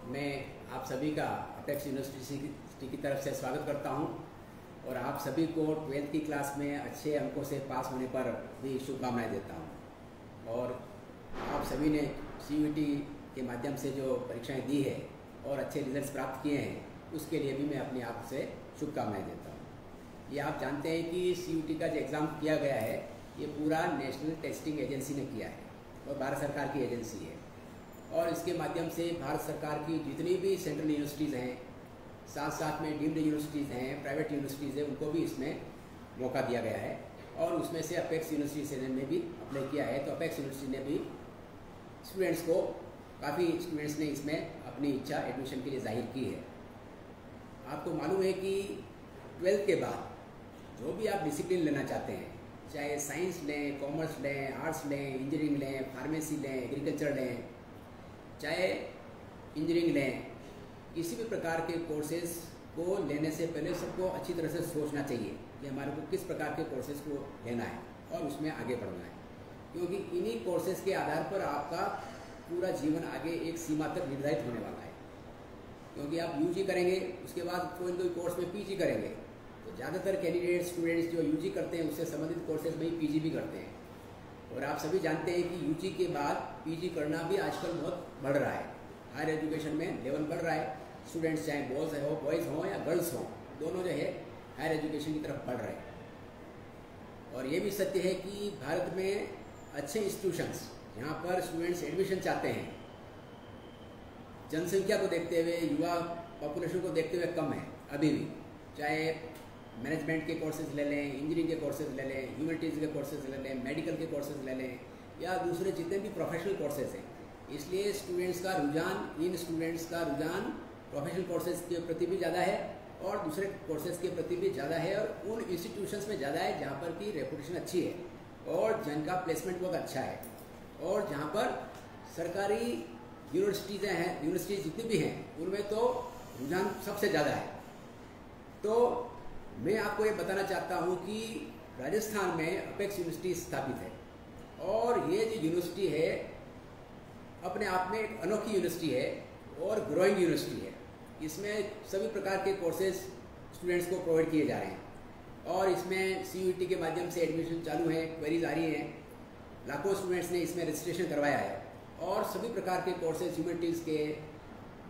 मैं आप सभी का अपेक्स यूनिवर्सिटी की तरफ से स्वागत करता हूं और आप सभी को 12th की क्लास में अच्छे अंकों से पास होने पर भी शुभकामनाएं देता हूं। और आप सभी ने CUET के माध्यम से जो परीक्षाएं दी है और अच्छे रिजल्ट्स प्राप्त किए हैं, उसके लिए भी मैं अपने आप से शुभकामनाएं देता हूं। ये आप जानते हैं कि CUET का जो एग्ज़ाम किया गया है, ये पूरा नेशनल टेस्टिंग एजेंसी ने किया है और भारत सरकार की एजेंसी है। और इसके माध्यम से भारत सरकार की जितनी भी सेंट्रल यूनिवर्सिटीज़ हैं, साथ साथ में डीम्ड यूनिवर्सिटीज़ हैं, प्राइवेट यूनिवर्सिटीज़ हैं, उनको भी इसमें मौका दिया गया है। और उसमें से अपेक्स यूनिवर्सिटी ने भी अप्लाई किया है। तो अपेक्स यूनिवर्सिटी ने भी स्टूडेंट्स को, काफ़ी स्टूडेंट्स ने इसमें अपनी इच्छा एडमिशन के लिए जाहिर की है। आपको मालूम है कि 12th के बाद जो भी आप डिसिप्लिन लेना चाहते हैं, चाहे साइंस लें, कॉमर्स लें, आर्ट्स लें, इंजीनियरिंग लें, फार्मेसी लें, एग्रीकल्चर लें, चाहे इंजीनियरिंग लें, किसी भी प्रकार के कोर्सेज़ को लेने से पहले सबको अच्छी तरह से सोचना चाहिए कि हमारे को किस प्रकार के कोर्सेज़ को लेना है और उसमें आगे बढ़ना है। क्योंकि इन्हीं कोर्सेज़ के आधार पर आपका पूरा जीवन आगे एक सीमा तक निर्धारित होने वाला है। क्योंकि आप UG करेंगे, उसके बाद कोई कोई कोर्स में PG करेंगे, तो ज़्यादातर कैंडिडेट स्टूडेंट्स जो UG करते हैं उससे संबंधित कोर्सेज में ही PG भी करते हैं। और आप सभी जानते हैं कि UG के बाद PG करना भी आजकल बहुत बढ़ रहा है। हायर एजुकेशन में लेवल बढ़ रहा है। स्टूडेंट्स चाहे बॉयज़ हों या गर्ल्स हों, दोनों जो है हायर एजुकेशन की तरफ बढ़ रहे हैं। और ये भी सत्य है कि भारत में अच्छे इंस्टीट्यूशंस जहाँ पर स्टूडेंट्स एडमिशन चाहते हैं, जनसंख्या को देखते हुए, युवा पॉपुलेशन को देखते हुए कम है अभी भी। चाहे मैनेजमेंट के कोर्सेज ले लें, इंजीनियरिंग के कोर्सेज ले लें, ह्यूमैनिटीज़ के कोर्सेज ले लें, मेडिकल के कोर्सेज ले लें, या दूसरे जितने भी प्रोफेशनल कोर्सेज हैं। इसलिए स्टूडेंट्स का रुझान प्रोफेशनल कोर्सेज के प्रति भी ज़्यादा है और दूसरे कोर्सेज के प्रति भी ज़्यादा है, और उन इंस्टीट्यूशंस में ज़्यादा है जहाँ पर की रेपुटेशन अच्छी है और जिनका प्लेसमेंट बहुत अच्छा है, और जहाँ पर सरकारी यूनिवर्सिटीज़ जितनी भी हैं उनमें तो रुझान सबसे ज़्यादा है। तो मैं आपको ये बताना चाहता हूँ कि राजस्थान में अपेक्स यूनिवर्सिटी स्थापित है और ये जो यूनिवर्सिटी है अपने आप में एक अनोखी यूनिवर्सिटी है और ग्रोइंग यूनिवर्सिटी है। इसमें सभी प्रकार के कोर्सेज स्टूडेंट्स को प्रोवाइड किए जा रहे हैं और इसमें CUET के माध्यम से एडमिशन चालू है, क्वेरीज आ रही हैं। लाखों स्टूडेंट्स ने इसमें रजिस्ट्रेशन करवाया है और सभी प्रकार के कोर्सेज ह्यूमैनिटीज़ के,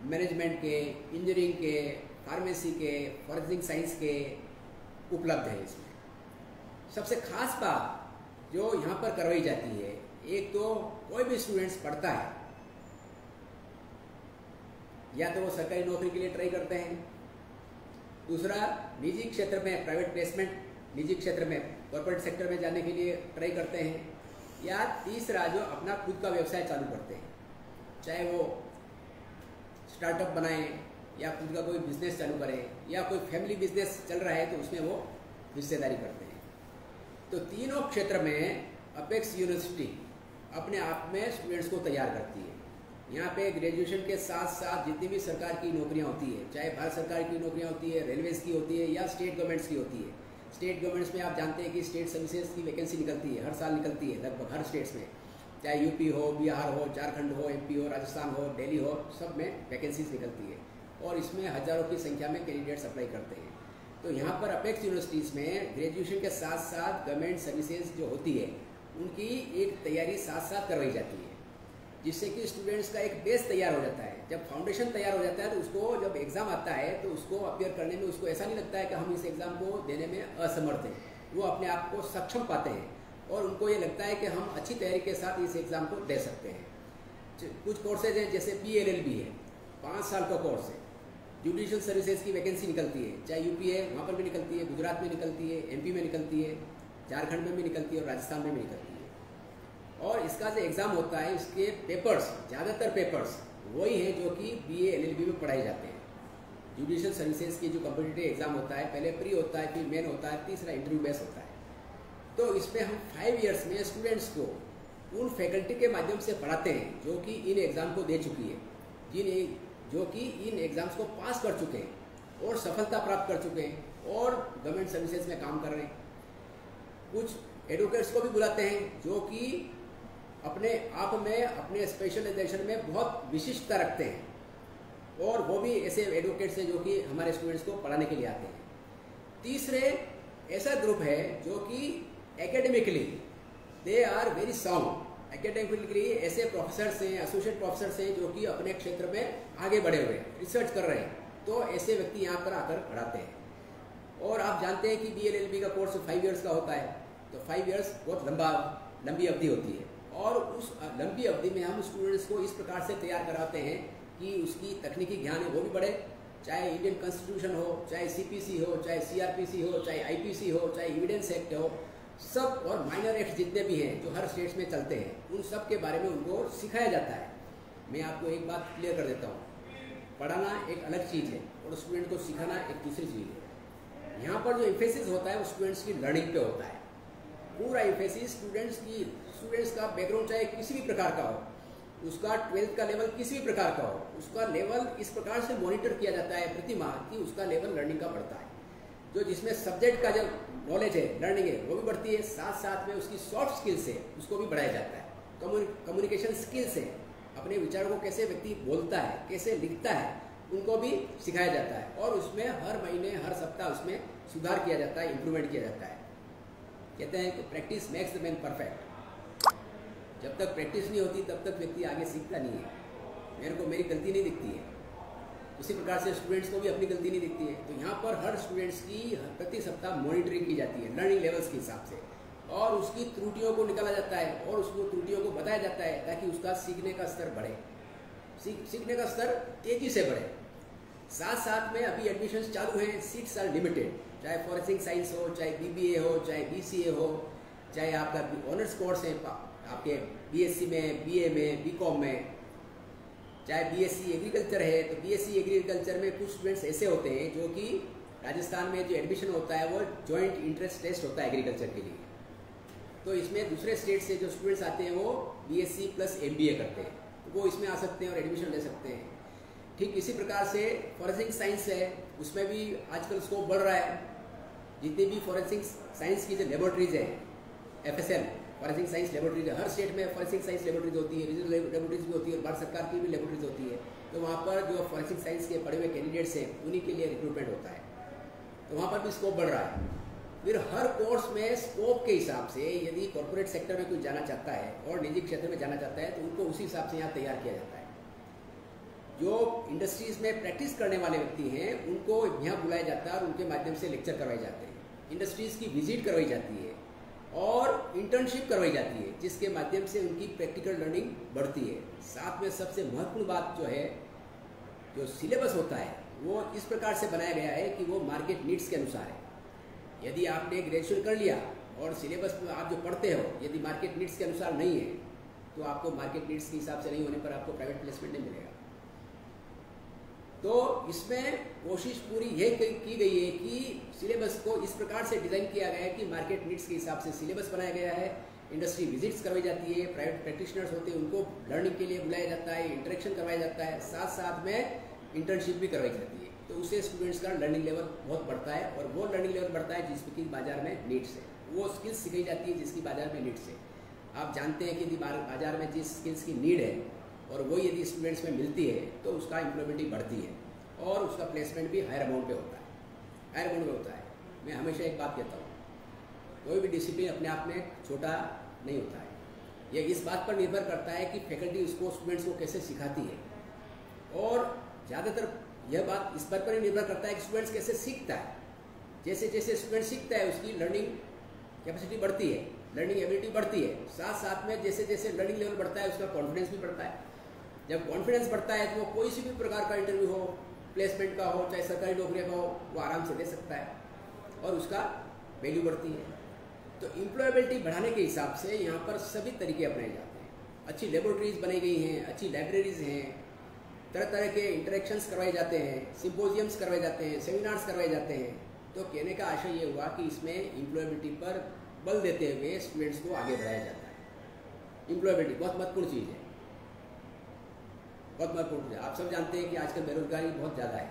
मैनेजमेंट के, इंजीनियरिंग के, फार्मेसी के, फॉरेंसिक साइंस के उपलब्ध है। इसमें सबसे खास बात जो यहाँ पर करवाई जाती है, एक तो कोई भी स्टूडेंट्स पढ़ता है, या तो वो सरकारी नौकरी के लिए ट्राई करते हैं, दूसरा निजी क्षेत्र में प्राइवेट प्लेसमेंट, निजी क्षेत्र में कॉर्पोरेट सेक्टर में जाने के लिए ट्राई करते हैं, या तीसरा जो अपना खुद का व्यवसाय चालू करते हैं, चाहे वो स्टार्टअप बनाएं या खुद का कोई बिजनेस चालू करें, या कोई फैमिली बिजनेस चल रहा है तो उसमें वो हिस्सेदारी करते हैं। तो तीनों क्षेत्र में अपेक्स यूनिवर्सिटी अपने आप में स्टूडेंट्स को तैयार करती है। यहाँ पे ग्रेजुएशन के साथ साथ जितनी भी सरकार की नौकरियाँ होती है, चाहे भारत सरकार की नौकरियाँ होती है, रेलवेज़ की होती है या स्टेट गवर्नमेंट्स की होती है। स्टेट गवर्नमेंट्स में आप जानते हैं कि स्टेट सर्विसेज की वैकेंसी निकलती है, हर साल निकलती है लगभग हर स्टेट्स में, चाहे UP हो, बिहार हो, झारखंड हो, MP हो, राजस्थान हो, दिल्ली हो, सब में वैकेंसीज निकलती है और इसमें हज़ारों की संख्या में कैंडिडेट्स अप्लाई करते हैं। तो यहाँ पर अपेक्स यूनिवर्सिटीज़ में ग्रेजुएशन के साथ साथ गवर्नमेंट सर्विसेज जो होती है उनकी एक तैयारी साथ साथ करवाई जाती है, जिससे कि स्टूडेंट्स का एक बेस तैयार हो जाता है। जब फाउंडेशन तैयार हो जाता है तो उसको जब एग्ज़ाम आता है तो उसको अपियर करने में उसको ऐसा नहीं लगता है कि हम इस एग्ज़ाम को देने में असमर्थ हैं। वो अपने आप को सक्षम पाते हैं और उनको ये लगता है कि हम अच्छी तैयारी के साथ इस एग्ज़ाम को दे सकते हैं। कुछ कोर्सेज हैं जैसे PLLB है, 5 साल का कोर्स है। जुडिशियल सर्विसेज की वैकेंसी निकलती है, चाहे UP है वहाँ पर भी निकलती है, गुजरात में निकलती है, MP में निकलती है, झारखंड में भी निकलती है और राजस्थान में भी निकलती है। और इसका जो एग्ज़ाम होता है, इसके पेपर्स, ज़्यादातर पेपर्स वही हैं जो कि BA LLB में पढ़ाए जाते हैं। जुडिशियल सर्विसेज की जो कॉम्पिटिटिव एग्ज़ाम होता है, पहले प्री होता है, फिर मेन होता है, तीसरा इंटरव्यू बेस होता है। तो इसमें हम 5 ईयर्स में स्टूडेंट्स को उन फैकल्टी के माध्यम से पढ़ाते हैं जो कि इन एग्ज़ाम को दे चुकी है, जो कि इन एग्ज़ाम्स को पास कर चुके हैं और सफलता प्राप्त कर चुके हैं और गवर्नमेंट सर्विसेज में काम कर रहे हैं। कुछ एडवोकेट्स को भी बुलाते हैं जो कि अपने आप में, अपने स्पेशलाइजेशन में बहुत विशिष्टता रखते हैं और वो भी ऐसे एडवोकेट्स हैं जो कि हमारे स्टूडेंट्स को पढ़ाने के लिए आते हैं। तीसरे ऐसा ग्रुप है जो कि academically they are very sound. Academically ऐसे प्रोफेसर्स हैं, एसोसिएट प्रोफेसर्स हैं जो कि अपने क्षेत्र में आगे बढ़े हुए हैं, रिसर्च कर रहे हैं, तो ऐसे व्यक्ति यहाँ पर आकर पढ़ाते हैं। और आप जानते हैं कि BLLB का कोर्स 5 इयर्स का होता है, तो 5 इयर्स बहुत लंबी अवधि होती है, और उस लंबी अवधि में हम स्टूडेंट्स को इस प्रकार से तैयार कराते हैं कि उसकी तकनीकी ज्ञान है वो भी बढ़े, चाहे इंडियन कॉन्स्टिट्यूशन हो, चाहे CPC हो, चाहे CRPC हो, चाहे IPC हो, चाहे एविडेंस एक्ट हो, सब और माइनर एक्ट जितने भी हैं जो हर स्टेट्स में चलते हैं, उन सब के बारे में उनको सिखाया जाता है। मैं आपको एक बात क्लियर कर देता हूँ, पढ़ाना एक अलग चीज़ है और स्टूडेंट को सिखाना एक दूसरी चीज़ है। यहाँ पर जो एम्फेसिस होता है वो स्टूडेंट्स की लर्निंग पे होता है। पूरा एम्फेसिस स्टूडेंट्स का बैकग्राउंड चाहे किसी भी प्रकार का हो, उसका 12th का लेवल किसी भी प्रकार का हो, उसका लेवल इस प्रकार से मॉनिटर किया जाता है प्रति माह कि उसका लेवल लर्निंग का बढ़ता है। जो जिसमें सब्जेक्ट का जो नॉलेज है, लर्निंग है, वो भी बढ़ती है, साथ साथ में उसकी सॉफ्ट स्किल्स है उसको भी बढ़ाया जाता है। कम्युनिकेशन स्किल्स है, अपने विचारों को कैसे व्यक्ति बोलता है, कैसे लिखता है, उनको भी सिखाया जाता है। और उसमें हर महीने हर सप्ताह उसमें सुधार किया जाता है, इम्प्रूवमेंट किया जाता है। कहते हैं कि practice makes the man perfect. जब तक प्रैक्टिस नहीं होती तब तक व्यक्ति आगे सीखता नहीं है। मेरी गलती नहीं दिखती है, उसी प्रकार से स्टूडेंट्स को भी अपनी गलती नहीं दिखती है। तो यहाँ पर हर स्टूडेंट्स की प्रति सप्ताह मॉनिटरिंग की जाती है लर्निंग लेवल्स के हिसाब से, और उसकी त्रुटियों को निकाला जाता है और उसको त्रुटियों को बताया जाता है ताकि उसका सीखने का स्तर बढ़े, सीखने का स्तर तेजी से बढ़े। साथ साथ में अभी एडमिशन्स चालू हैं, सीट्स आर लिमिटेड, चाहे फॉरेंसिक साइंस हो, चाहे BBA हो, चाहे BCA हो, चाहे आपका ऑनर्स कोर्स है आपके BSc में, BA में, BCom में, चाहे BSc एग्रीकल्चर है, तो BSc एग्रीकल्चर में कुछ स्टूडेंट्स ऐसे होते हैं जो कि राजस्थान में जो एडमिशन होता है वो जॉइंट इंट्रेंस टेस्ट होता है एग्रीकल्चर के लिए। तो इसमें दूसरे स्टेट से जो स्टूडेंट्स आते हैं वो BSc प्लस MBA करते हैं, तो वो इसमें आ सकते हैं और एडमिशन ले सकते हैं। ठीक इसी प्रकार से फॉरेंसिक साइंस है, उसमें भी आजकल स्कोप बढ़ रहा है। जितनी भी फॉरेंसिक साइंस की जो लेबोरेटरीज है, FSL फॉरेंसिक साइंस लेबोरेटरीज है, हर स्टेट में फॉरेंसिक साइंस लेबोरेटरीज होती है, रीजनल लेबोरेटरीज भी होती है और भारत सरकार की भी लेबोरेटरीज होती है। तो वहाँ पर जो फॉरेंसिक साइंस के पढ़े हुए कैंडिडेट्स हैं उन्हीं के लिए रिक्रूटमेंट होता है, तो वहाँ पर भी स्कोप बढ़ रहा है। फिर हर कोर्स में स्कोप के हिसाब से यदि कॉर्पोरेट सेक्टर में कोई जाना चाहता है और निजी क्षेत्र में जाना चाहता है तो उनको उसी हिसाब से यहाँ तैयार किया जाता है। जो इंडस्ट्रीज में प्रैक्टिस करने वाले व्यक्ति हैं उनको यहाँ बुलाया जाता है और उनके माध्यम से लेक्चर करवाए जाते हैं, इंडस्ट्रीज की विजिट करवाई जाती है और इंटर्नशिप करवाई जाती है, जिसके माध्यम से उनकी प्रैक्टिकल लर्निंग बढ़ती है। साथ में सबसे महत्वपूर्ण बात जो है, जो सिलेबस होता है वो इस प्रकार से बनाया गया है कि वो मार्केट नीड्स के अनुसार है। यदि आपने ग्रेजुएशन कर लिया और सिलेबस में आप जो पढ़ते हो यदि मार्केट नीड्स के अनुसार नहीं है तो आपको मार्केट नीड्स के हिसाब से नहीं होने पर आपको प्राइवेट प्लेसमेंट नहीं मिलेगा। तो इसमें कोशिश पूरी यह की गई है कि सिलेबस को इस प्रकार से डिज़ाइन किया गया है कि मार्केट नीड्स के हिसाब से सिलेबस बनाया गया है। इंडस्ट्री विजिट्स करवाई जाती है, प्राइवेट प्रैक्टिशनर्स होते हैं उनको लर्निंग के लिए बुलाया जाता है, इंटरेक्शन करवाया जाता है, साथ साथ में इंटर्नशिप भी करवाई जाती है। तो उससे स्टूडेंट्स का लर्निंग लेवल बहुत बढ़ता है और वो लर्निंग लेवल बढ़ता है जिसकी बाजार में नीड्स है, वो स्किल्स सिखाई जाती है जिसकी बाजार में नीड्स है। आप जानते हैं कि यदि बाजार में जिस स्किल्स की नीड है और वो यदि स्टूडेंट्स में मिलती है तो उसका एम्प्लॉयबिलिटी बढ़ती है और उसका प्लेसमेंट भी हायर अमाउंट पे होता है, हायर अमाउंट पे होता है। मैं हमेशा एक बात कहता हूँ, कोई भी डिसिप्लिन अपने आप में छोटा नहीं होता है। यह इस बात पर निर्भर करता है कि फैकल्टी उसको स्टूडेंट्स को कैसे सिखाती है, और ज़्यादातर यह बात इस बात पर ही निर्भर करता है कि स्टूडेंट्स कैसे सीखता है। जैसे जैसे स्टूडेंट सीखता है उसकी लर्निंग कैपेसिटी बढ़ती है, लर्निंग एबिलिटी बढ़ती है। साथ साथ में जैसे जैसे लर्निंग लेवल बढ़ता है उसका कॉन्फिडेंस भी बढ़ता है। जब कॉन्फिडेंस बढ़ता है तो वो कोई सी भी प्रकार का इंटरव्यू हो, प्लेसमेंट का हो, चाहे सरकारी नौकरी का हो, वो आराम से दे सकता है और उसका वैल्यू बढ़ती है। तो एम्प्लॉयबिलिटी बढ़ाने के हिसाब से यहाँ पर सभी तरीके अपनाए जाते हैं। अच्छी लेबोरेटरीज बनाई गई हैं, अच्छी लाइब्रेरीज हैं, तरह तरह के इंटरेक्शंस करवाए जाते हैं, सिम्पोजियम्स करवाए जाते हैं, सेमिनार्स करवाए जाते हैं। तो कहने का आशय ये हुआ कि इसमें एम्प्लॉयबिलिटी पर बल देते हुए स्टूडेंट्स को आगे बढ़ाया जाता है। एम्प्लॉयबिलिटी बहुत महत्वपूर्ण चीज़ है, बहुत महत्वपूर्ण है। आप सब जानते हैं कि आजकल बेरोजगारी बहुत ज़्यादा है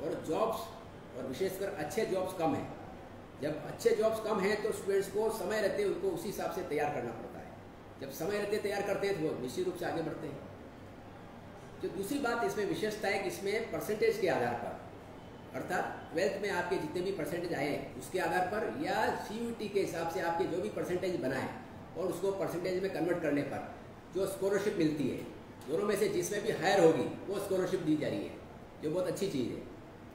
और जॉब्स और विशेषकर अच्छे जॉब्स कम हैं। जब अच्छे जॉब्स कम हैं तो स्टूडेंट्स को समय रहते उनको उसी हिसाब से तैयार करना पड़ता है। जब समय रहते तैयार करते हैं तो वो निश्चित रूप से आगे बढ़ते हैं। जो दूसरी बात इसमें विशेषता है कि इसमें परसेंटेज के आधार पर, अर्थात 12th में आपके जितने भी परसेंटेज आए उसके आधार पर या CUET के हिसाब से आपके जो भी परसेंटेज बनाए और उसको परसेंटेज में कन्वर्ट करने पर जो स्कॉलरशिप मिलती है, दोनों में से जिसमें भी हायर होगी वो स्कॉलरशिप दी जा रही है, जो बहुत अच्छी चीज़ है।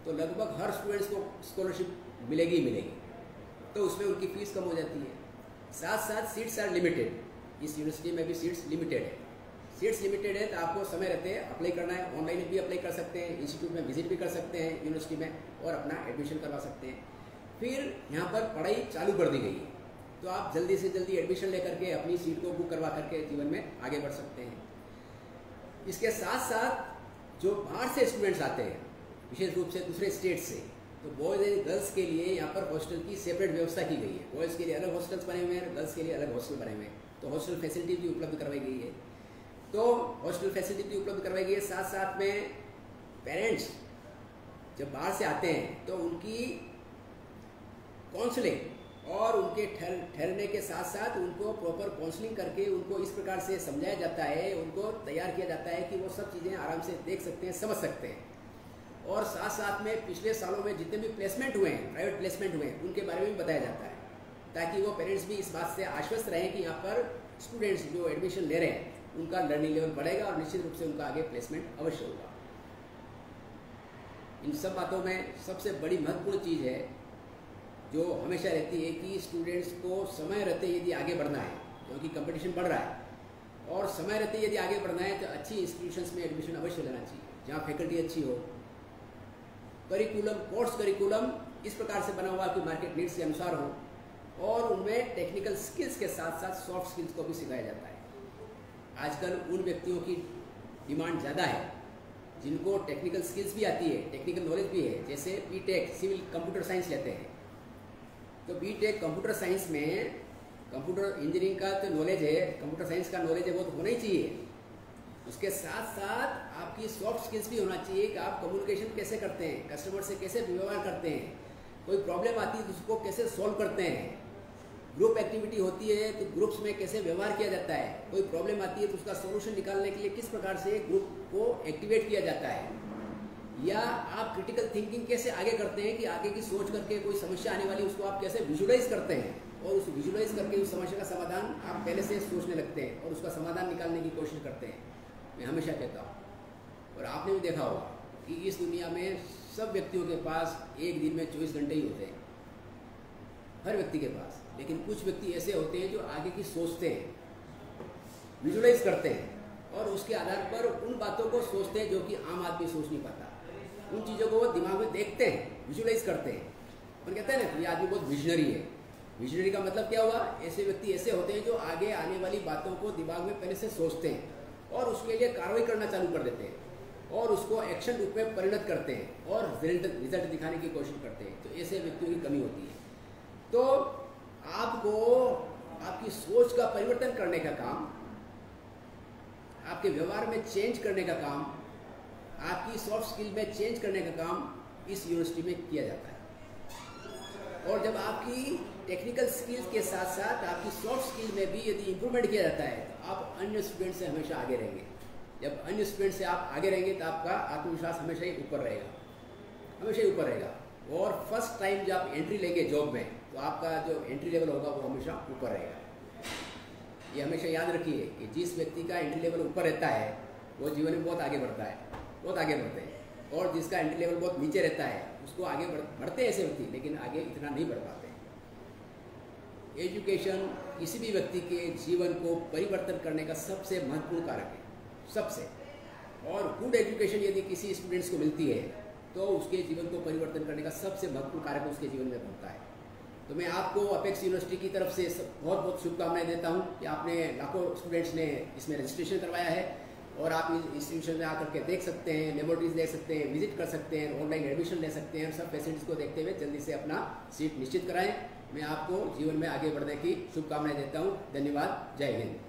तो लगभग हर स्टूडेंट्स को स्कॉलरशिप मिलेगी ही मिलेगी, तो उसमें उनकी फ़ीस कम हो जाती है। साथ साथ सीट्स आर लिमिटेड, इस यूनिवर्सिटी में भी सीट्स लिमिटेड है। सीट्स लिमिटेड है तो आपको समय रहते अप्लाई करना है, ऑनलाइन भी अप्लाई कर सकते हैं, इंस्टीट्यूट में विजिट भी कर सकते हैं यूनिवर्सिटी में और अपना एडमिशन करवा सकते हैं। फिर यहाँ पर पढ़ाई चालू कर दी गई है, तो आप जल्दी से जल्दी एडमिशन लेकर के अपनी सीट को बुक करवा करके जीवन में आगे बढ़ सकते हैं। इसके साथ साथ जो बाहर से स्टूडेंट्स आते हैं, विशेष रूप से दूसरे स्टेट से, तो बॉयज़ एंड गर्ल्स के लिए यहाँ पर हॉस्टल की सेपरेट व्यवस्था की गई है। बॉयज़ के लिए अलग हॉस्टल्स बने हुए हैं, गर्ल्स के लिए अलग हॉस्टल बने हुए हैं। तो हॉस्टल फैसिलिटी भी उपलब्ध करवाई गई है। तो हॉस्टल फैसिलिटी भी उपलब्ध करवाई गई है। साथ साथ में पेरेंट्स जब बाहर से आते हैं तो उनकी काउंसलिंग और उनके ठहरने के साथ साथ उनको प्रॉपर काउंसलिंग करके उनको इस प्रकार से समझाया जाता है, उनको तैयार किया जाता है कि वो सब चीज़ें आराम से देख सकते हैं, समझ सकते हैं। और साथ साथ में पिछले सालों में जितने भी प्लेसमेंट हुए हैं, प्राइवेट प्लेसमेंट हुए हैं, उनके बारे में भी बताया जाता है, ताकि वो पेरेंट्स भी इस बात से आश्वस्त रहें कि यहाँ पर स्टूडेंट्स जो एडमिशन ले रहे हैं उनका लर्निंग लेवल बढ़ेगा और निश्चित रूप से उनका आगे प्लेसमेंट अवश्य होगा। इन सब बातों में सबसे बड़ी महत्वपूर्ण चीज़ है जो हमेशा रहती है कि स्टूडेंट्स को समय रहते यदि आगे बढ़ना है, क्योंकि कंपटीशन बढ़ रहा है, और समय रहते यदि आगे बढ़ना है तो अच्छी इंस्टीट्यूशंस में एडमिशन अवश्य लेना चाहिए, जहाँ फैकल्टी अच्छी हो, करिकुलम, कोर्स करिकुलम इस प्रकार से बना हुआ कि मार्केट नीड्स के अनुसार हो, और उनमें टेक्निकल स्किल्स के साथ साथ सॉफ्ट स्किल्स को भी सिखाया जाता है। आजकल उन व्यक्तियों की डिमांड ज़्यादा है जिनको टेक्निकल स्किल्स भी आती है, टेक्निकल नॉलेज भी है। जैसे बीटेक सिविल कंप्यूटर साइंस लेते हैं, तो बीटेक कंप्यूटर साइंस में कंप्यूटर इंजीनियरिंग का तो नॉलेज है, कंप्यूटर साइंस का नॉलेज है, वो तो होना ही चाहिए। उसके साथ साथ आपकी सॉफ्ट स्किल्स भी होना चाहिए कि आप कम्युनिकेशन कैसे करते हैं, कस्टमर से कैसे व्यवहार करते हैं, कोई प्रॉब्लम आती है तो उसको कैसे सॉल्व करते हैं, ग्रुप एक्टिविटी होती है तो ग्रुप्स में कैसे व्यवहार किया जाता है, कोई प्रॉब्लम आती है तो उसका सॉल्यूशन निकालने के लिए किस प्रकार से ग्रुप को एक्टिवेट किया जाता है, या आप क्रिटिकल थिंकिंग कैसे आगे करते हैं कि आगे की सोच करके कोई समस्या आने वाली उसको आप कैसे विजुलाइज करते हैं और उस विजुलाइज करके उस समस्या का समाधान आप पहले से सोचने लगते हैं और उसका समाधान निकालने की कोशिश करते हैं। मैं हमेशा कहता हूँ, और आपने भी देखा होगा कि इस दुनिया में सब व्यक्तियों के पास एक दिन में 24 घंटे ही होते हैं, हर व्यक्ति के पास। लेकिन कुछ व्यक्ति ऐसे होते हैं जो आगे की सोचते हैं, विजुलाइज करते हैं और उसके आधार पर उन बातों को सोचते हैं जो कि आम आदमी सोच नहीं पाता। उन चीज़ों को वो दिमाग में देखते हैं, विजुलाइज करते हैं और कहते हैं ना ये आदमी बहुत विजनरी है। विजनरी का मतलब क्या हुआ? ऐसे व्यक्ति ऐसे होते हैं जो आगे आने वाली बातों को दिमाग में पहले से सोचते हैं और उसके लिए कार्रवाई करना चालू कर देते हैं और उसको एक्शन रूप में परिणत करते हैं और रिजल्ट दिखाने की कोशिश करते हैं। तो ऐसे व्यक्तियों की कमी होती है। तो आपको आपकी सोच का परिवर्तन करने का काम, आपके व्यवहार में चेंज करने का काम, आपकी सॉफ्ट स्किल में चेंज करने का काम इस यूनिवर्सिटी में किया जाता है। और जब आपकी टेक्निकल स्किल्स के साथ साथ आपकी सॉफ्ट स्किल में भी यदि इम्प्रूवमेंट किया जाता है तो आप अन्य स्टूडेंट से हमेशा आगे रहेंगे। जब अन्य स्टूडेंट से आप आगे रहेंगे तो आपका आत्मविश्वास हमेशा ही ऊपर रहेगा, हमेशा ही ऊपर रहेगा। और फर्स्ट टाइम जब आप एंट्री लेंगे जॉब में तो आपका जो एंट्री लेवल होगा वो हमेशा ऊपर रहेगा। ये हमेशा याद रखिए कि जिस व्यक्ति का एंट्री लेवल ऊपर रहता है वो जीवन में बहुत आगे बढ़ता है, बहुत आगे बढ़ते हैं। और जिसका एंट्री लेवल बहुत नीचे रहता है उसको आगे बढ़ते हैं ऐसे व्यक्ति, लेकिन आगे इतना नहीं बढ़ पाते। एजुकेशन किसी भी व्यक्ति के जीवन को परिवर्तन करने का सबसे महत्वपूर्ण कारक है, सबसे। और गुड एजुकेशन यदि किसी स्टूडेंट्स को मिलती है तो उसके जीवन को परिवर्तन करने का सबसे महत्वपूर्ण कारक उसके जीवन में बनता है। तो मैं आपको अपेक्स यूनिवर्सिटी की तरफ से बहुत बहुत शुभकामनाएं देता हूं कि आपने लाखों स्टूडेंट्स ने इसमें रजिस्ट्रेशन करवाया है और आप इस इंस्टीट्यूशन में आकर के देख सकते हैं, लेबोरेटरीज देख सकते हैं, विजिट कर सकते हैं, ऑनलाइन एडमिशन ले सकते हैं। सब फैसिलिटीज़ को देखते हुए जल्दी से अपना सीट निश्चित कराएं। मैं आपको जीवन में आगे बढ़ने की शुभकामनाएं देता हूँ। धन्यवाद। जय हिंद।